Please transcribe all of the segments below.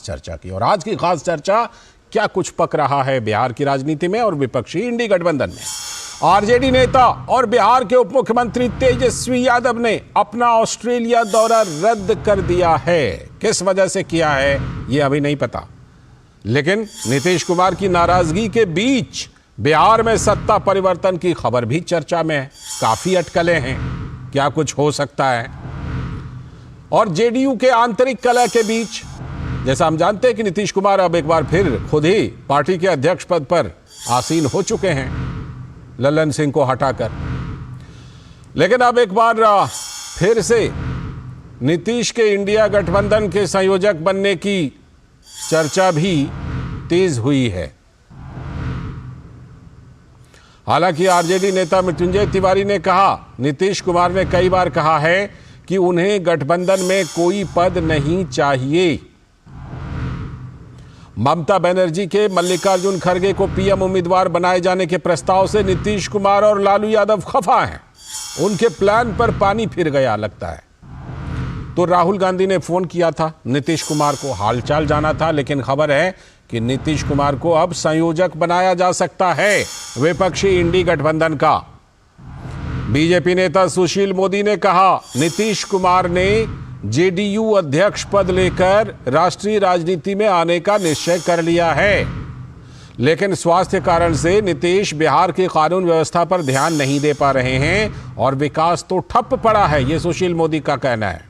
चर्चा की। और आज की खास चर्चा, क्या कुछ पक रहा है बिहार की राजनीति में और विपक्षी इंडी गठबंधन में। आरजेडी नेता और बिहार के उप मुख्यमंत्री तेजस्वी यादव ने अपना ऑस्ट्रेलिया दौरा रद्द कर दिया है। किस वजह से किया है यह अभी नहीं पता, लेकिन नीतीश कुमार की नाराजगी के बीच बिहार में सत्ता परिवर्तन की खबर भी चर्चा में है। काफी अटकलें हैं, क्या कुछ हो सकता है। और जेडीयू के आंतरिक कलह के बीच, जैसा हम जानते हैं कि नीतीश कुमार अब एक बार फिर खुद ही पार्टी के अध्यक्ष पद पर आसीन हो चुके हैं ललन सिंह को हटाकर, लेकिन अब एक बार फिर से नीतीश के इंडिया गठबंधन के संयोजक बनने की चर्चा भी तेज हुई है। हालांकि आरजेडी नेता मृत्युंजय तिवारी ने कहा, नीतीश कुमार ने कई बार कहा है कि उन्हें गठबंधन में कोई पद नहीं चाहिए। ममता बनर्जी के मल्लिकार्जुन खड़गे को पीएम उम्मीदवार बनाए जाने के प्रस्ताव से नीतीश कुमार और लालू यादव खफा हैं। उनके प्लान पर पानी फिर गया लगता है। तो राहुल गांधी ने फोन किया था नीतीश कुमार को, हालचाल जाना था, लेकिन खबर है कि नीतीश कुमार को अब संयोजक बनाया जा सकता है विपक्षी इंडी गठबंधन का। बीजेपी नेता सुशील मोदी ने कहा, नीतीश कुमार ने जेडीयू अध्यक्ष पद लेकर राष्ट्रीय राजनीति में आने का निश्चय कर लिया है, लेकिन स्वास्थ्य कारण से नीतीश बिहार की कानून व्यवस्था पर ध्यान नहीं दे पा रहे हैं और विकास तो ठप पड़ा है, यह सुशील मोदी का कहना है।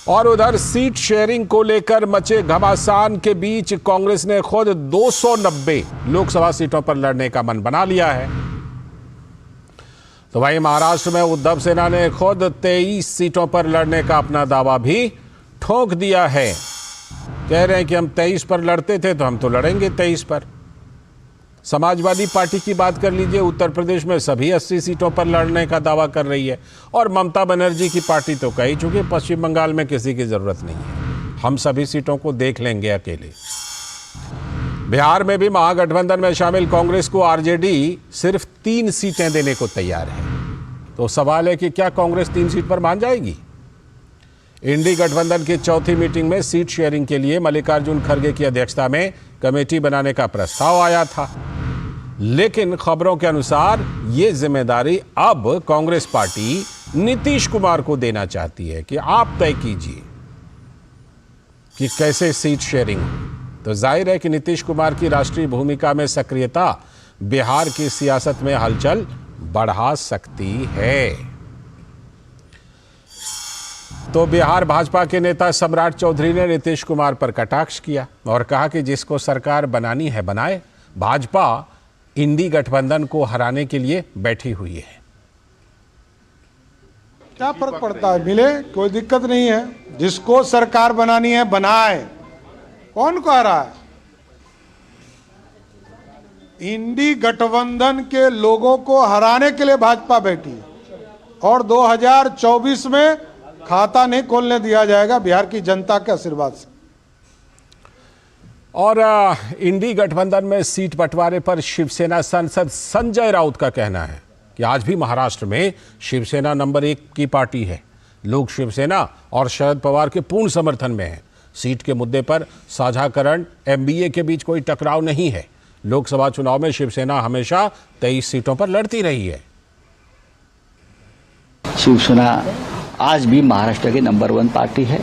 और उधर सीट शेयरिंग को लेकर मचे घमासान के बीच कांग्रेस ने खुद 290 लोकसभा सीटों पर लड़ने का मन बना लिया है। तो वहीं महाराष्ट्र में उद्धव सेना ने खुद 23 सीटों पर लड़ने का अपना दावा भी ठोक दिया है। कह रहे हैं कि हम 23 पर लड़ते थे तो हम तो लड़ेंगे 23 पर। समाजवादी पार्टी की बात कर लीजिए, उत्तर प्रदेश में सभी 80 सीटों पर लड़ने का दावा कर रही है। और ममता बनर्जी की पार्टी तो कही चुकी, पश्चिम बंगाल में किसी की जरूरत नहीं है, हम सभी सीटों को देख लेंगे अकेले। बिहार में भी महागठबंधन में शामिल कांग्रेस को आरजेडी सिर्फ 3 सीटें देने को तैयार है। तो सवाल है कि क्या कांग्रेस 3 सीट पर मान जाएगी। इंडी गठबंधन की चौथी मीटिंग में सीट शेयरिंग के लिए मल्लिकार्जुन खड़गे की अध्यक्षता में कमेटी बनाने का प्रस्ताव आया था, लेकिन खबरों के अनुसार यह जिम्मेदारी अब कांग्रेस पार्टी नीतीश कुमार को देना चाहती है कि आप तय कीजिए कि कैसे सीट शेयरिंग हो। तो जाहिर है कि नीतीश कुमार की राष्ट्रीय भूमिका में सक्रियता बिहार की सियासत में हलचल बढ़ा सकती है। तो बिहार भाजपा के नेता सम्राट चौधरी ने नीतीश कुमार पर कटाक्ष किया और कहा कि जिसको सरकार बनानी है बनाए, भाजपा इंडी गठबंधन को हराने के लिए बैठी हुई है। क्या फर्क पड़ता है, मिले, कोई दिक्कत नहीं है। जिसको सरकार बनानी है बनाए, कौन कह रहा है। इंडी गठबंधन के लोगों को हराने के लिए भाजपा बैठी है और 2024 में खाता नहीं खोलने दिया जाएगा बिहार की जनता के आशीर्वाद से। और इंडी गठबंधन में सीट बंटवारे पर शिवसेना सांसद संजय राउत का कहना है कि आज भी महाराष्ट्र में शिवसेना नंबर 1 की पार्टी है। लोग शिवसेना और शरद पवार के पूर्ण समर्थन में हैं। सीट के मुद्दे पर साझाकरण एमबीए के बीच कोई टकराव नहीं है। लोकसभा चुनाव में शिवसेना हमेशा 23 सीटों पर लड़ती रही है। शिवसेना आज भी महाराष्ट्र की नंबर 1 पार्टी है।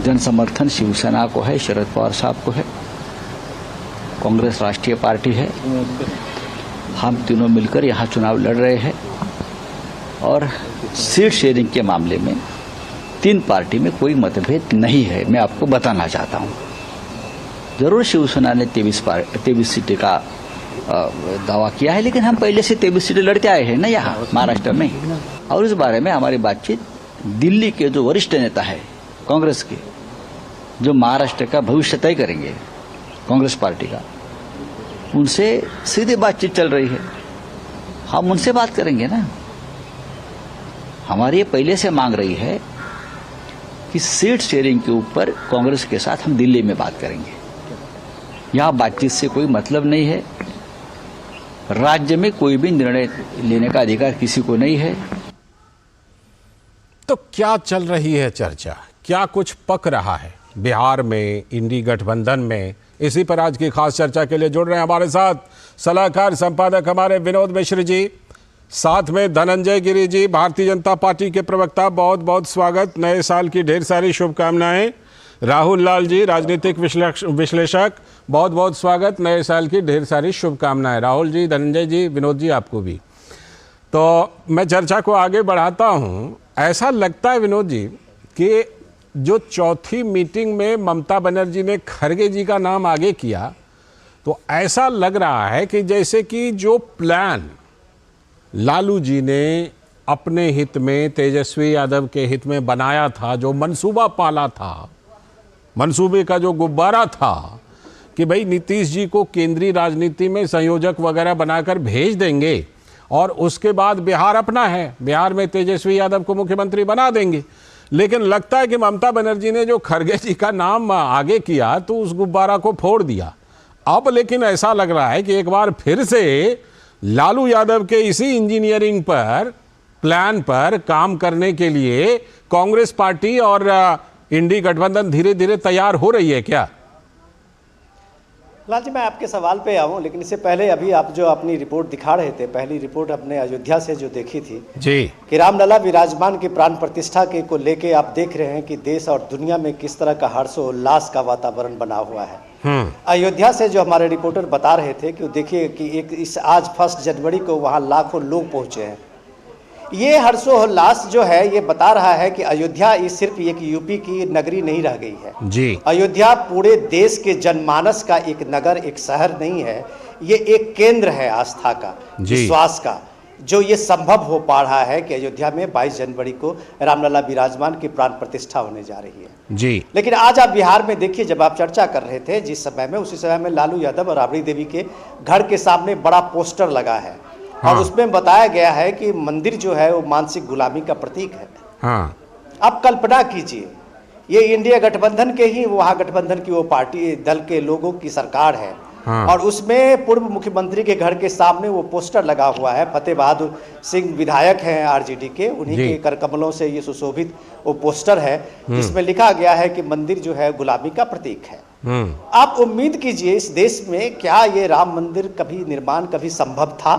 जन समर्थन शिवसेना को है, शरद पवार साहब को है। कांग्रेस राष्ट्रीय पार्टी है। हम तीनों मिलकर यहाँ चुनाव लड़ रहे हैं और सीट शेयरिंग के मामले में 3 पार्टी में कोई मतभेद नहीं है। मैं आपको बताना चाहता हूँ, जरूर शिवसेना ने 23 सीटें का दावा किया है, लेकिन हम पहले से 23 सीटें लड़ते आए हैं ना यहाँ महाराष्ट्र में। और इस बारे में हमारी बातचीत दिल्ली के जो वरिष्ठ नेता है कांग्रेस के, जो महाराष्ट्र का भविष्य तय करेंगे कांग्रेस पार्टी का, उनसे सीधे बातचीत चल रही है। हम उनसे बात करेंगे ना। हमारी ये पहले से मांग रही है कि सीट शेयरिंग के ऊपर कांग्रेस के साथ हम दिल्ली में बात करेंगे। यहाँ बातचीत से कोई मतलब नहीं है। राज्य में कोई भी निर्णय लेने का अधिकार किसी को नहीं है। तो क्या चल रही है चर्चा, क्या कुछ पक रहा है बिहार में, इंडी गठबंधन में, इसी पर आज की खास चर्चा के लिए जुड़ रहे हैं हमारे साथ सलाहकार संपादक हमारे विनोद मिश्र जी, साथ में धनंजय गिरी जी, भारतीय जनता पार्टी के प्रवक्ता, बहुत बहुत स्वागत, नए साल की ढेर सारी शुभकामनाएं। राहुल लाल जी, राजनीतिक विश्लेषक, बहुत बहुत स्वागत, नए साल की ढेर सारी शुभकामनाएं। राहुल जी, धनंजय जी, विनोद जी, आपको भी। तो मैं चर्चा को आगे बढ़ाता हूं। ऐसा लगता है विनोद जी कि जो चौथी मीटिंग में ममता बनर्जी ने खरगे जी का नाम आगे किया, तो ऐसा लग रहा है कि जैसे कि जो प्लान लालू जी ने अपने हित में, तेजस्वी यादव के हित में बनाया था, जो मंसूबा पाला था, मंसूबे का जो गुब्बारा था कि भाई नीतीश जी को केंद्रीय राजनीति में संयोजक वगैरह बनाकर भेज देंगे और उसके बाद बिहार अपना है, बिहार में तेजस्वी यादव को मुख्यमंत्री बना देंगे। लेकिन लगता है कि ममता बनर्जी ने जो खरगे जी का नाम आगे किया तो उस गुब्बारा को फोड़ दिया। अब लेकिन ऐसा लग रहा है कि एक बार फिर से लालू यादव के इसी इंजीनियरिंग पर, प्लान पर काम करने के लिए कांग्रेस पार्टी और इंडी गठबंधन धीरे धीरे तैयार हो रही है क्या? लाल जी, मैं आपके सवाल पे आऊँ, लेकिन इससे पहले अभी आप जो अपनी रिपोर्ट दिखा रहे थे, पहली रिपोर्ट अपने अयोध्या से जो देखी थी जी, कि रामलला विराजमान की प्राण प्रतिष्ठा के को लेके आप देख रहे हैं कि देश और दुनिया में किस तरह का हर्षोल्लास का वातावरण बना हुआ है। अयोध्या से जो हमारे रिपोर्टर बता रहे थे कि देखिए कि एक इस आज 1 जनवरी को वहाँ लाखों लोग पहुँचे हैं। ये हर्षोल्लास जो है ये बता रहा है कि अयोध्या ये सिर्फ एक यूपी की नगरी नहीं रह गई है जी। अयोध्या पूरे देश के जनमानस का एक नगर, एक शहर नहीं है, ये एक केंद्र है आस्था का, विश्वास का, जो ये संभव हो पा रहा है कि अयोध्या में 22 जनवरी को रामलला विराजमान की प्राण प्रतिष्ठा होने जा रही है जी। लेकिन आज आप बिहार में देखिए, जब आप चर्चा कर रहे थे जिस समय में, उसी समय में लालू यादव और राबड़ी देवी के घर के सामने बड़ा पोस्टर लगा है। हाँ। और उसमें बताया गया है कि मंदिर जो है वो मानसिक गुलामी का प्रतीक है। हाँ। आप कल्पना कीजिए, ये इंडिया गठबंधन के ही, वहाँ गठबंधन की वो पार्टी दल के लोगों की सरकार है। हाँ। और उसमें पूर्व मुख्यमंत्री के घर के सामने वो पोस्टर लगा हुआ है। फतेह बहादुर सिंह विधायक हैं आरजेडी के, उन्हीं के करकमलों से ये सुशोभित वो पोस्टर है जिसमें लिखा गया है कि मंदिर जो है गुलामी का प्रतीक है। आप उम्मीद कीजिए, इस देश में क्या ये राम मंदिर कभी निर्माण कभी संभव था?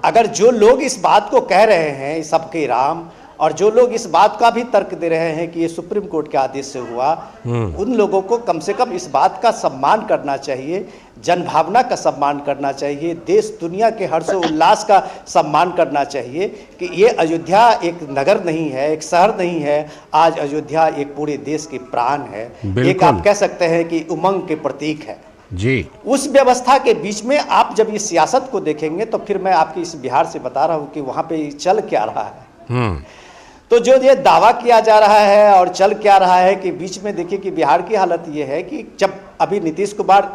अगर जो लोग इस बात को कह रहे हैं सबके राम, और जो लोग इस बात का भी तर्क दे रहे हैं कि ये सुप्रीम कोर्ट के आदेश से हुआ, उन लोगों को कम से कम इस बात का सम्मान करना चाहिए, जनभावना का सम्मान करना चाहिए, देश दुनिया के हर्षोल्लास का सम्मान करना चाहिए कि ये अयोध्या एक नगर नहीं है, एक शहर नहीं है। आज अयोध्या एक पूरे देश की प्राण है, एक आप कह सकते हैं कि उमंग के प्रतीक है जी। उस व्यवस्था के बीच में आप जब ये सियासत को देखेंगे तो फिर मैं आपकी इस बिहार से बता रहा हूँ कि वहाँ पे चल क्या रहा है। तो जो ये दावा किया जा रहा है और चल क्या रहा है कि बीच में देखिए कि बिहार की हालत ये है कि जब अभी नीतीश कुमार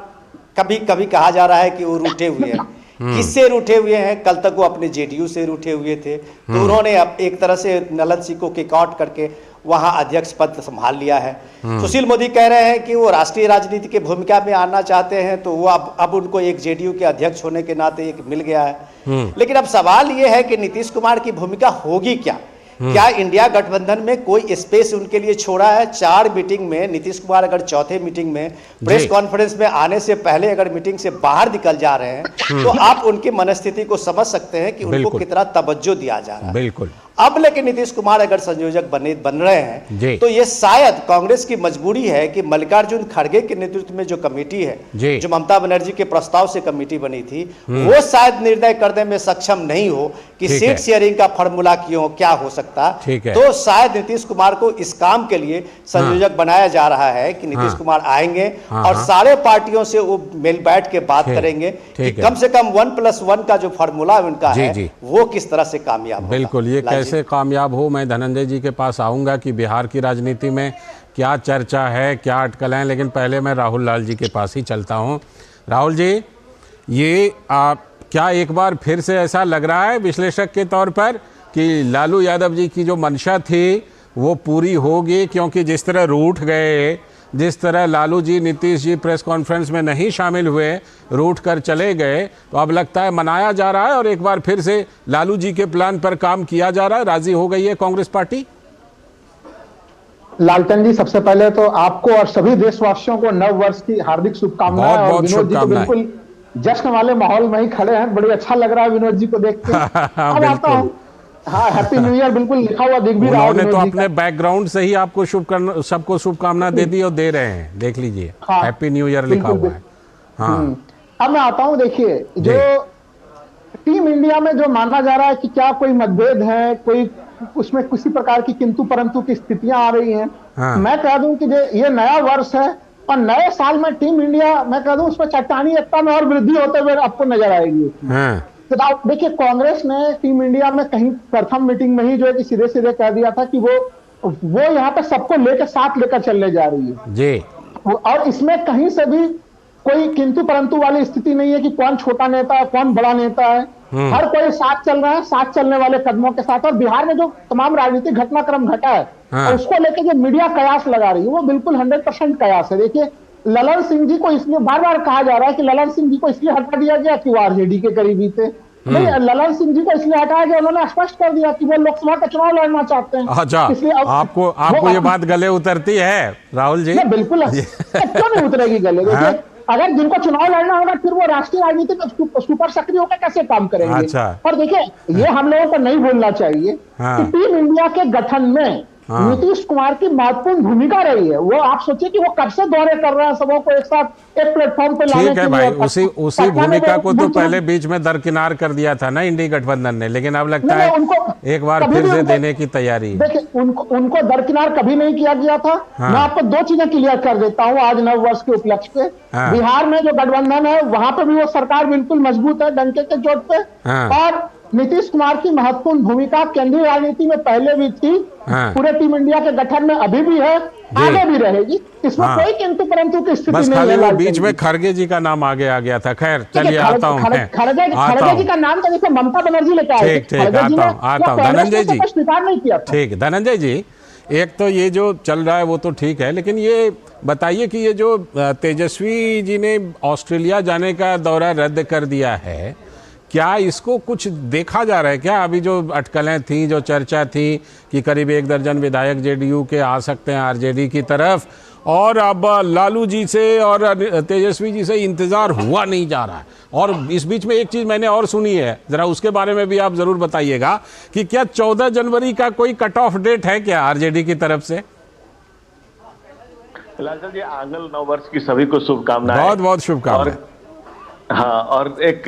कभी कभी कहा जा रहा है कि वो रूठे हुए हैं, किससे रूठे हुए हैं? कल तक वो अपने जेडीयू से रूठे हुए थे, तो उन्होंने अब एक तरह से नलन सिंह को किक आउट करके वहां अध्यक्ष पद संभाल लिया है। सुशील मोदी कह रहे हैं कि वो राष्ट्रीय राजनीति की भूमिका में आना चाहते हैं, तो वो अब उनको एक जेडीयू के अध्यक्ष होने के नाते एक मिल गया है। लेकिन अब सवाल ये है कि नीतीश कुमार की भूमिका होगी क्या? क्या इंडिया गठबंधन में कोई स्पेस उनके लिए छोड़ा है? 4 मीटिंग में नीतीश कुमार अगर चौथे मीटिंग में प्रेस कॉन्फ्रेंस में आने से पहले अगर मीटिंग से बाहर निकल जा रहे हैं तो आप उनकी मनस्थिति को समझ सकते हैं कि उनको कितना तवज्जो दिया जा रहा है। बिल्कुल। अब लेकिन नीतीश कुमार अगर संयोजक बन रहे हैं तो ये शायद कांग्रेस की मजबूरी है कि मल्लिकार्जुन खड़गे के नेतृत्व में जो कमेटी है, जो ममता बनर्जी के प्रस्ताव से कमेटी बनी थी, वो शायद निर्णय करने में सक्षम नहीं हो कि सीट शेयरिंग का फॉर्मूला क्या हो सकता। तो शायद नीतीश कुमार को इस काम के लिए संयोजक बनाया जा रहा है कि नीतीश कुमार आएंगे और सारे पार्टियों से वो मिल बैठ के बात करेंगे कि कम से कम 1+1 का जो फॉर्मूला उनका है वो किस तरह से कामयाब होगा। बिल्कुल, ये कैसे कामयाब हो। मैं धनंजय जी के पास आऊंगा कि बिहार की राजनीति में क्या चर्चा है, क्या अटकलें हैं, लेकिन पहले मैं राहुल लाल जी के पास ही चलता हूं। राहुल जी, ये क्या एक बार फिर से ऐसा लग रहा है विश्लेषक के तौर पर कि लालू यादव जी की जो मंशा थी वो पूरी होगी? क्योंकि जिस तरह रूठ गए, जिस तरह लालू जी, नीतीश जी प्रेस कॉन्फ्रेंस में नहीं शामिल हुए, रूठ कर चले गए, तो अब लगता है मनाया जा रहा है और एक बार फिर से लालू जी के प्लान पर काम किया जा रहा है। राजी हो गई है कांग्रेस पार्टी? लालटेन जी, सबसे पहले तो आपको और सभी देशवासियों को नव वर्ष की हार्दिक शुभकामनाएं। बहुत और बहुत विनोद जी तो शुभकामनाएं। बिल्कुल जश्न वाले माहौल में ही खड़े हैं, बड़ी अच्छा लग रहा है विनोद जी को देख के। अब आता हूं, हाँ, हैप्पी न्यू ईयर बिल्कुल लिखा हुआ दिख भी रहा है। उन्होंने तो अपने बैकग्राउंड से ही आपको सबको शुभकामना दे दी और दे रहे हैं, देख लीजिए, हाँ, हैप्पी न्यू ईयर लिखा हुआ है। हाँ, अब मैं आता हूं, देखिए जो टीम इंडिया में जो माना जा रहा है कि क्या कोई मतभेद है, कोई उसमें किसी प्रकार की किंतु परंतु की स्थितियां आ रही हैं। हाँ। मैं कह दूं कि ये नया वर्ष है और नए साल में टीम इंडिया, मैं कह दूं उसमें चट्टानी एकता में और वृद्धि होते हुए आपको नजर आएगी। हाँ, तो आप देखिए, कांग्रेस ने टीम इंडिया में कहीं प्रथम मीटिंग में ही जो है कि सीधे सीधे कह दिया था कि वो यहाँ पे सबको लेकर साथ लेकर चलने जा रही है जी। और इसमें कहीं से भी कोई किंतु परंतु वाली स्थिति नहीं है कि कौन छोटा नेता है कौन बड़ा नेता है। हर कोई साथ चल रहा है, साथ चलने वाले कदमों के साथ। और बिहार में जो तमाम राजनीतिक घटनाक्रम घटा है और उसको लेकर जो मीडिया कयास लगा रही है वो बिल्कुल 100% कयास है। देखिए, ललन सिंह जी को इसलिए बार बार कहा जा रहा है कि ललन सिंह जी को इसलिए हटा दिया गया कि वो आरजेडी के करीबी थे। नहीं, ललन सिंह जी को इसलिए हटाया गया, उन्होंने स्पष्ट कर दिया कि वो लोकसभा का चुनाव लड़ना चाहते हैं। अच्छा, इसलिए आपको ये बात गले उतरती है राहुल जी? बिल्कुल क्यों नहीं उतरेगी गले? देखिए, अगर जिनको चुनाव लड़ना होगा फिर वो राष्ट्रीय राजनीति में सुपर सक्रिय होकर कैसे काम करेंगे? अच्छा। और देखिए, ये हम लोगों को नहीं भूलना चाहिए कि टीम इंडिया के गठन में नीतीश कुमार की महत्वपूर्ण भूमिका रही है। वो आप सोचिए कि वो कब से दौरे कर रहे हैं सबों को एक साथ एक प्लेटफॉर्म पे लाने के लिए। ठीक है भाई, उसी भूमिका को तो पहले बीच में दरकिनार कर दिया था ना इंडी गठबंधन ने, लेकिन अब लगता है एक बार फिर से देने की तैयारी है। देखिए, उनको दरकिनार कभी नहीं किया गया था। मैं आपको दो चीजें क्लियर कर देता हूं आज नव वर्ष के उपलक्ष्य पे। बिहार में जो गठबंधन है वहां पे भी वो सरकार बिल्कुल मजबूत है, डंके के चोट पे। और नीतीश कुमार की महत्वपूर्ण भूमिका केंद्रीय राजनीति में पहले भी थी, पूरे टीम इंडिया के गठन में अभी भी है, आगे भी रहेगी। इसमें कोई किंतु परंतु की स्थिति नहीं है। खाली वो बीच में खड़गे जी का नाम आगे आ गया था। खैर, चलिए आता हूँ। खड़गे जी का नाम तो देखो ममता बनर्जी लेकर आए। ठीक, आता हूँ धनंजय जी। स्वीकार नहीं किया था। ठीक, धनंजय जी, एक तो ये जो चल रहा है वो तो ठीक है, लेकिन ये बताइए कि ये जो तेजस्वी जी ने ऑस्ट्रेलिया जाने का दौरा रद्द कर दिया है, क्या इसको कुछ देखा जा रहा है क्या? अभी जो अटकलें थी, जो चर्चा थी कि करीब 1 दर्जन विधायक जेडीयू के आ सकते हैं आरजेडी की तरफ, और अब लालू जी से और तेजस्वी जी से इंतजार हुआ नहीं जा रहा है। और इस बीच में एक चीज मैंने और सुनी है, जरा उसके बारे में भी आप जरूर बताइएगा कि क्या 14 जनवरी का कोई कट ऑफ डेट है क्या आरजेडी की तरफ से? लालचंद जी, आंगल नव वर्ष की सभी को शुभकामनाएं। बहुत बहुत शुभकामनाएं। हाँ, और एक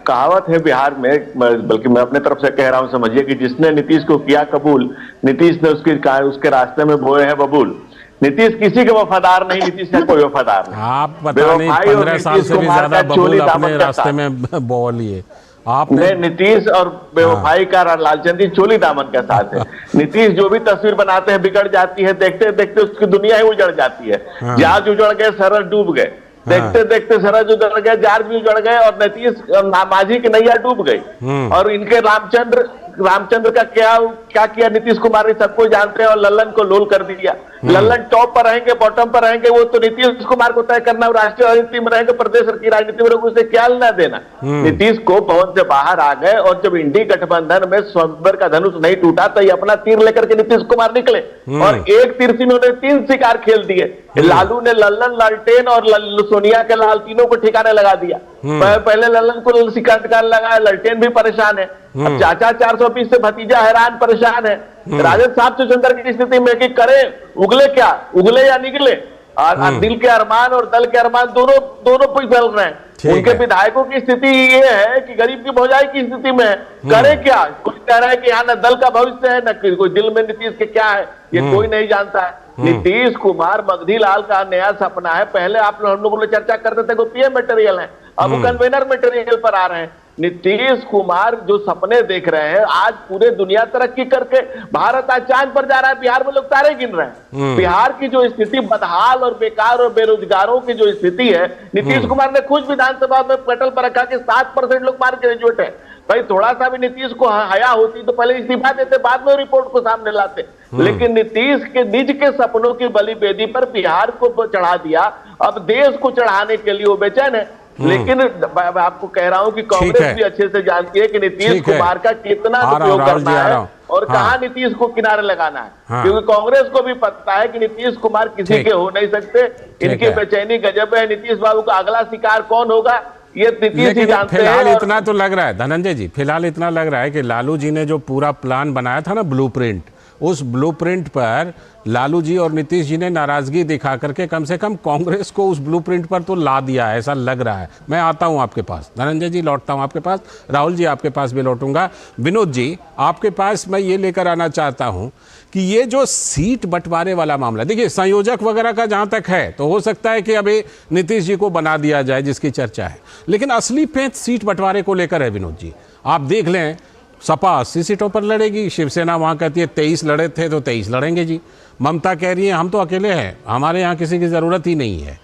कहावत है बिहार में, बल्कि मैं अपने तरफ से कह रहा हूं, समझिए कि जिसने नीतीश को किया कबूल, नीतीश ने उसके रास्ते में बोए हैं बबूल। नीतीश किसी के वफादार नहीं, नीतीश का कोई वफादार नहीं। आप पता नहीं 15 साल से भी ज्यादा बबूल अपने रास्ते में बो लिए आपने। नीतीश और बेवफाई का लालचंद जी चोली दामन का साथ है। नीतीश जो भी तस्वीर बनाते हैं बिगड़ जाती है, देखते देखते उसकी दुनिया ही उजड़ जाती है। जहाज उजड़ गए, सरहद डूब गए, देखते देखते सरहद उजड़ गए, जार भी उजड़ गए, और नीतीश माझी की नैया डूब गई। और इनके रामचंद्र का क्या किया नीतीश कुमार ने सबको जानते हैं, और लल्लन को लोल कर दिया। लल्लन टॉप पर रहेंगे बॉटम पर रहेंगे वो तो नीतीश कुमार को तय करना, राष्ट्रीय राजनीति में रहेंगे, प्रदेश की राजनीति में रहेंगे, उसे क्या लेना देना। नीतीश को भवन से बाहर आ गए, और जब इंडी गठबंधन में स्वयंवर का धनुष नहीं टूटा तो ये अपना तीर लेकर के नीतीश कुमार निकले, और एक तीर से इन्होंने 3 शिकार खेल दिए। लालू ने लल्लन, लालटेन और सोनिया के लाल तीनों को ठिकाने लगा दिया। पहले लल्लन को शिकार लगाया, लालटेन भी परेशान है, अब चाचा 420 से भतीजा हैरान परेशान है। राजद साहब चुचंदर की स्थिति में कि करे उगले क्या, उगले या निकले, और दिल के अरमान और दल के अरमान दोनों फैल रहे हैं। उनके विधायकों की स्थिति ये है कि गरीब की भौजाई की स्थिति में है, करे क्या? कोई कह रहा है कि यहाँ न दल का भविष्य है, न कोई दिल में नीतीश के क्या है, ये कोई नहीं जानता है। नीतीश कुमार मगधी लाल का नया सपना है। पहले हम लोग चर्चा करते थे पीएम मटेरियल है, अब वो कन्वेनर मटेरियल पर आ रहे हैं। नीतीश कुमार जो सपने देख रहे हैं, आज पूरे दुनिया तरक्की करके भारत आज चांद पर जा रहा है, बिहार में लोग तारे गिन रहे हैं। बिहार की जो स्थिति बदहाल और बेकार और बेरोजगारों की जो स्थिति है, नीतीश कुमार ने खुद विधानसभा में पटल पर रखा कि 7% लोग मार ग्रेजुएट है। भाई थोड़ा सा भी नीतीश को हया होती तो पहले इस्तीफा देते, बाद में रिपोर्ट को सामने लाते। लेकिन नीतीश के निज के सपनों की बलि बेदी पर बिहार को चढ़ा दिया, अब देश को चढ़ाने के लिए वो बेचैन है। लेकिन मैं आपको कह रहा हूं कि कांग्रेस भी अच्छे से जानती है कि नीतीश कुमार का कितना उपयोग करना है और कहां नीतीश को किनारे लगाना है, क्योंकि कांग्रेस को भी पता है कि नीतीश कुमार किसी के हो नहीं सकते। इनकी बेचैनी गजब है, नीतीश बाबू का अगला शिकार कौन होगा ये नीतीश जी जानते हैं। फिलहाल इतना तो लग रहा है धनंजय जी, फिलहाल इतना लग रहा है कि लालू जी ने जो पूरा प्लान बनाया था ना, ब्लूप्रिंट, उस ब्लूप्रिंट पर लालू जी और नीतीश जी ने नाराजगी दिखा करके कम से कम कांग्रेस को उस ब्लूप्रिंट पर तो ला दिया है, ऐसा लग रहा है। मैं आता हूं आपके पास, धनंजय जी लौटता हूं आपके पास, राहुल जी आपके पास भी लौटूंगा। विनोद जी आपके पास मैं ये लेकर आना चाहता हूं कि ये जो सीट बंटवारे वाला मामला, देखिए संयोजक वगैरह का जहां तक है तो हो सकता है कि अभी नीतीश जी को बना दिया जाए जिसकी चर्चा है, लेकिन असली पेंच सीट बंटवारे को लेकर है। विनोद जी आप देख लें, सपा 80 सीटों पर लड़ेगी, शिवसेना वहां कहती है 23 लड़े थे तो 23 लड़ेंगे जी, ममता कह रही है हम तो अकेले हैं, हमारे यहाँ किसी की ज़रूरत ही नहीं है।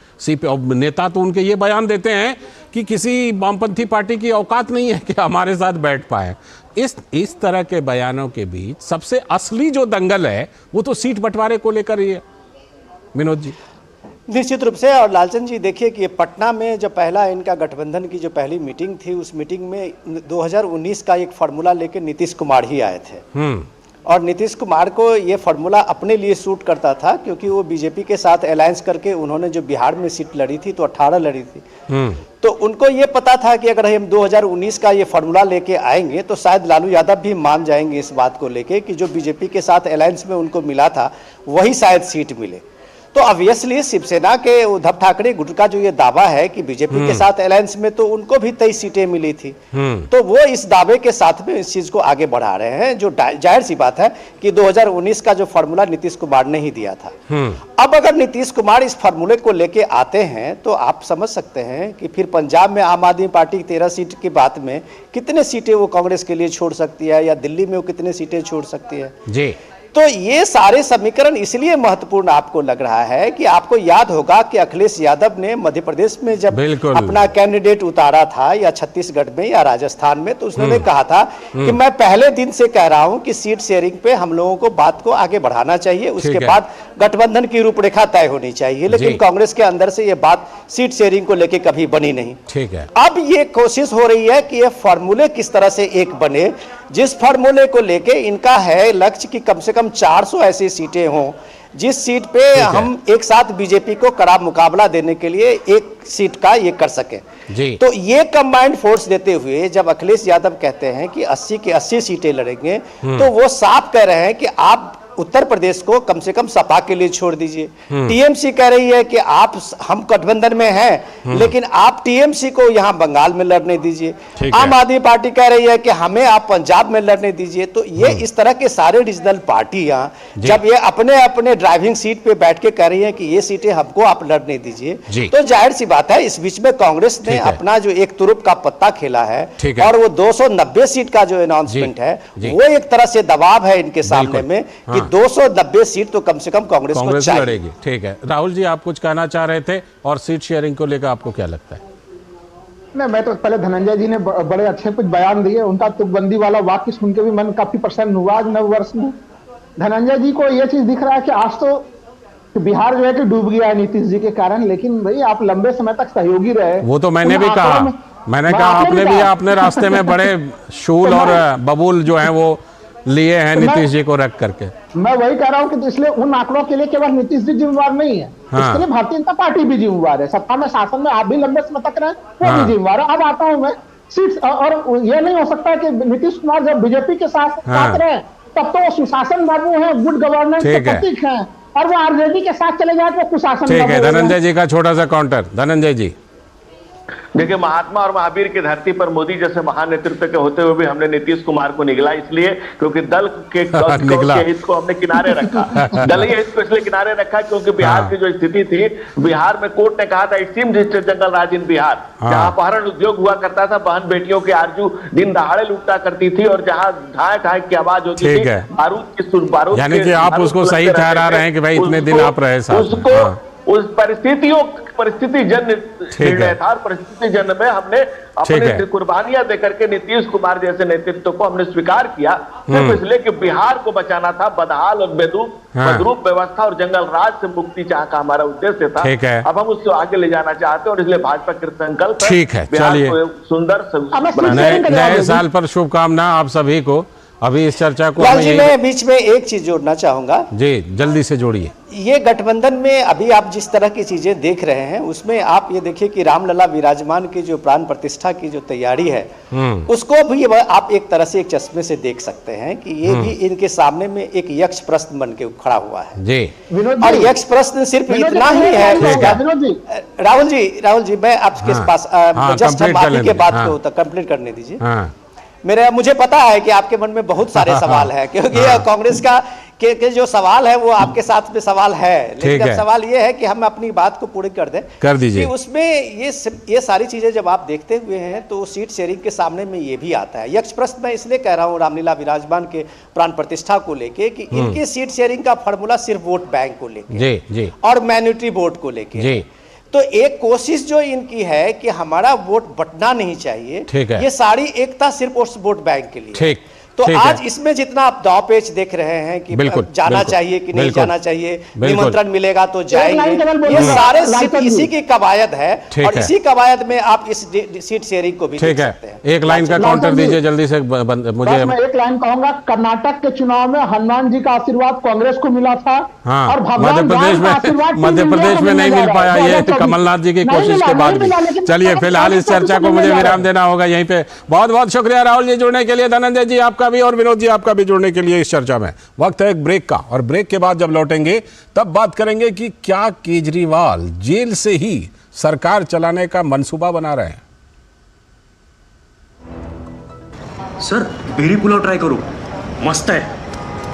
नेता तो उनके ये बयान देते हैं कि किसी वामपंथी पार्टी की औकात नहीं है कि हमारे साथ बैठ पाए। इस तरह के बयानों के बीच सबसे असली जो दंगल है वो तो सीट बंटवारे को लेकर ही है। विनोद जी निश्चित रूप से, और लालचंद जी देखिए कि पटना में जो पहला इनका गठबंधन की जो पहली मीटिंग थी, उस मीटिंग में 2019 का एक फार्मूला लेकर नीतीश कुमार ही आए थे। और नीतीश कुमार को ये फार्मूला अपने लिए सूट करता था, क्योंकि वो बीजेपी के साथ अलायंस करके उन्होंने जो बिहार में सीट लड़ी थी तो 18 लड़ी थी। तो उनको ये पता था कि अगर हम 2019 का ये फार्मूला लेके आएंगे तो शायद लालू यादव भी मान जाएंगे इस बात को लेके कि जो बीजेपी के साथ अलायंस में उनको मिला था वही शायद सीट मिले। तो ऑब्वियसली शिवसेना के उद्धव ठाकरे गुट का जो ये दावा है कि बीजेपी के साथ अलायंस में तो उनको भी 23 सीटें मिली थी, तो वो इस दावे के साथ में इस चीज को आगे बढ़ा रहे हैं, जो जाहिर सी बात है कि 2019 का जो फार्मूला नीतीश कुमार ने ही दिया था। अब अगर नीतीश कुमार इस फार्मूले को लेके आते हैं तो आप समझ सकते हैं कि फिर पंजाब में आम आदमी पार्टी 13 सीट की बात में कितने सीटें वो कांग्रेस के लिए छोड़ सकती है, या दिल्ली में वो कितने सीटें छोड़ सकती है जी। तो ये सारे समीकरण इसलिए महत्वपूर्ण आपको लग रहा है कि आपको याद होगा कि अखिलेश यादव ने मध्य प्रदेश में जब अपना कैंडिडेट उतारा था, या छत्तीसगढ़ में या राजस्थान में, तो उसने कहा था कि मैं पहले दिन से कह रहा हूं कि सीट शेयरिंग पे हम लोगों को बात को आगे बढ़ाना चाहिए, उसके बाद गठबंधन की रूपरेखा तय होनी चाहिए। लेकिन कांग्रेस के अंदर से ये बात सीट शेयरिंग को लेकर कभी बनी नहीं। ठीक है, अब ये कोशिश हो रही है कि ये फार्मूले किस तरह से एक बने, जिस फार्मूले को लेके इनका है लक्ष्य कि कम से कम 400 ऐसी सीटें हों जिस सीट पे हम एक साथ बीजेपी को कड़ा मुकाबला देने के लिए एक सीट का ये कर सके जी। तो ये कंबाइंड फोर्स देते हुए जब अखिलेश यादव कहते हैं कि 80 की 80 सीटें लड़ेंगे, तो वो साफ कह रहे हैं कि आप उत्तर प्रदेश को कम से कम सपा के लिए छोड़ दीजिए। टीएमसी कह रही है कि आप, हम गठबंधन में हैं लेकिन आप टीएमसी को यहां बंगाल में लड़ने दीजिए। आम आदमी पार्टी कह रही है कि हमें आप पंजाब में लड़ने दीजिए। तो ये इस तरह के सारे रीजनल पार्टियां जब ये अपने अपने ड्राइविंग सीट पे बैठ के कह रही है कि ये सीटें हमको आप लड़ने दीजिए, तो जाहिर सी बात है इस बीच में कांग्रेस ने अपना जो एक तुरुप का पत्ता खेला है और वो 290 सीट का जो अनाउंसमेंट है वो एक तरह से दबाव है इनके सामने में कि 290 सीट तो कम से कम कांग्रेस को चाहिए। लड़ेगी। ठीक है, राहुल जी आप कुछ कहना चाह रहे थे, और सीट शेयरिंग को लेकर आपको क्या लगता है? नहीं, मैं तो पहले धनंजय जी ने बड़े अच्छे कुछ बयान दिए, उनका तुकबंदी वाला वाक्य सुन के भी मन काफी प्रसन्न हुआ आज नव वर्ष में। धनंजय जी को यह चीज दिख रहा है कि आज तो बिहार जो है कि डूब गया है नीतीश जी के कारण, लेकिन भाई आप लंबे समय तक सहयोगी रहे। वो तो मैंने भी कहा, मैंने कहा आपने भी अपने रास्ते में बड़े शूल और बबूल जो है वो लिए हैं नीतीश जी को रख करके। मैं वही कह रहा हूं कि इसलिए उन आंकड़ों के लिए केवल नीतीश जी जिम्मेवार नहीं है, इसके लिए भारतीय जनता पार्टी भी जिम्मेवार है। सत्ता में, शासन में आप भी लंबे समय तक रहे, वो भी जिम्मेवार है। अब आता हूं मैं सीट, और यह नहीं हो सकता कि नीतीश कुमार जब बीजेपी के साथ रहे तब तो वो सुशासन बाबू है, गुड गवर्नेंस के प्रतीक है, और वो आरजेडी के साथ चले जाए तो कुशासन। ठीक है, धनंजय जी का छोटा सा काउंटर। धनंजय जी देखिए, महात्मा और महावीर की धरती पर मोदी जैसे महान नेतृत्व के होते हुए भी हमने नीतीश कुमार को निगला, इसलिए क्योंकि दल के हित को हमने किनारे रखा। दलीय हित को इसलिए किनारे रखा क्योंकि बिहार की जो स्थिति थी, बिहार में कोर्ट ने कहा था इट सीम्स जंगल राज इन बिहार, जहां अपहरण उद्योग हुआ करता था, बहन बेटियों की आरजू दिन दहाड़े लूटा करती थी, और जहां ढाई ढाई की आवाज होती थी, बारूद, यानी कि आप उसको सही ठहरा रहे हैं कि भाई इतने दिन आप रहे साथ। उस परिस्थिति जन्य निर्णय था, और परिस्थिति जन्य में हमने अपनी कुर्बानियां देकर के नीतीश कुमार जैसे नेतृत्व को हमने स्वीकार किया, सिर्फ इसलिए कि बिहार को बचाना था बदहाल और बदरूप व्यवस्था और जंगल राज से मुक्ति चाह का हमारा उद्देश्य था। अब हम उसको आगे ले जाना चाहते हैं और इसलिए भाजपा कृत संकल्प है। ठीक है, चलिए, सुंदर नए साल पर शुभकामना आप सभी को। अभी इस चर्चा को मैं बीच में एक चीज जोड़ना चाहूंगा जी, जल्दी से जोड़िए। ये गठबंधन में अभी आप जिस तरह की चीजें देख रहे हैं उसमें आप ये देखिए कि रामलला विराजमान की जो प्राण प्रतिष्ठा की जो तैयारी है उसको भी आप एक तरह से एक चश्मे से देख सकते हैं कि ये भी इनके सामने में एक यक्ष प्रश्न बन के खड़ा हुआ है जी। और यक्ष प्रश्न सिर्फ इतना ही है। राहुल जी मैं आपके पास जस्ट हम आगे के बात को कंप्लीट करने दीजिए। मुझे पता है कि आपके मन में बहुत सारे सवाल है, क्योंकि कांग्रेस के जो सवाल है वो आपके साथ में सवाल है, लेकिन अब सवाल ये है कि हम अपनी बात को पूरी कर दीजिए। उसमें ये सारी चीजें जब आप देखते हुए हैं तो सीट शेयरिंग के सामने में ये भी आता है। यक्ष प्रश्न मैं इसलिए कह रहा हूँ रामलीला विराजमान के प्राण प्रतिष्ठा को लेके कि इनके सीट शेयरिंग का फॉर्मूला सिर्फ वोट बैंक को लेके और मैन्युटरी वोट को लेके, तो एक कोशिश जो इनकी है कि हमारा वोट बंटना नहीं चाहिए, ये सारी एकता सिर्फ उस वोट बैंक के लिए। तो आज इसमें जितना आप दाव पेच देख रहे हैं कि जाना चाहिए कि नहीं जाना चाहिए, निमंत्रण मिलेगा तो जाएंगे, ये सारे सिर्फ इसी की कवायद है और इसी कवायद में आप इस सीट शेयरिंग को भी देख सकते हैं। एक लाइन का काउंटर दीजिए जल्दी से मुझे। मैं एक लाइन कहूंगा, कर्नाटक के चुनाव में हनुमान जी का आशीर्वाद कांग्रेस को मिला था और मध्य प्रदेश में नहीं मिल पाया, ये कमलनाथ जी की कोशिश के बाद भी। चलिए फिलहाल इस चर्चा को मुझे विराम देना होगा यहीं पे। बहुत बहुत शुक्रिया राहुल जी जुड़ने के लिए, धनंजय जी आपका भी और विनोद जी आपका भी जुड़ने के लिए इस चर्चा में। वक्त है एक ब्रेक का, और ब्रेक के बाद जब लौटेंगे तब बात करेंगे कि क्या केजरीवाल जेल से ही सरकार चलाने का मंसूबा बना रहे हैं। सर बेरी पुलाव ट्राई करो, मस्त है।